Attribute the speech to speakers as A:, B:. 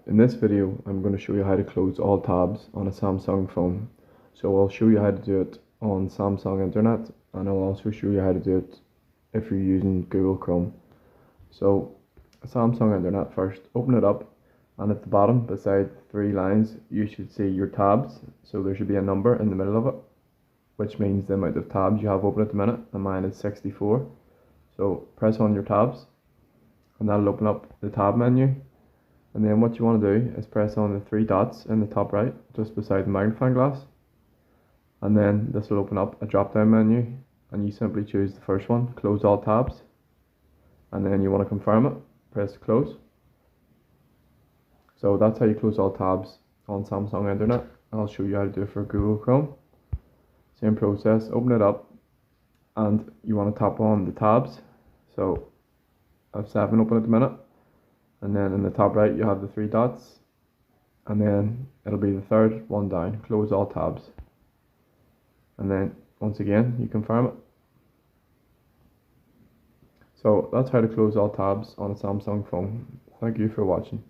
A: In this video, I'm going to show you how to close all tabs on a Samsung phone. So I'll show you how to do it on Samsung Internet, and I'll also show you how to do it if you're using Google Chrome. So Samsung Internet first, open it up, and at the bottom beside three lines you should see your tabs. So there should be a number in the middle of it, which means the amount of tabs you have open at the minute, and mine is 64. So press on your tabs and that'll open up the tab menu. And then what you want to do is press on the three dots in the top right, just beside the magnifying glass. And then this will open up a drop down menu, and you simply choose the first one, close all tabs. And then you want to confirm it, press close. So that's how you close all tabs on Samsung Internet. I'll show you how to do it for Google Chrome. Same process, open it up and you want to tap on the tabs. So I have 7 open at the minute. And then in the top right you have the three dots, and then it'll be the third one down, close all tabs. And then once again you confirm it. So that's how to close all tabs on a Samsung phone. Thank you for watching.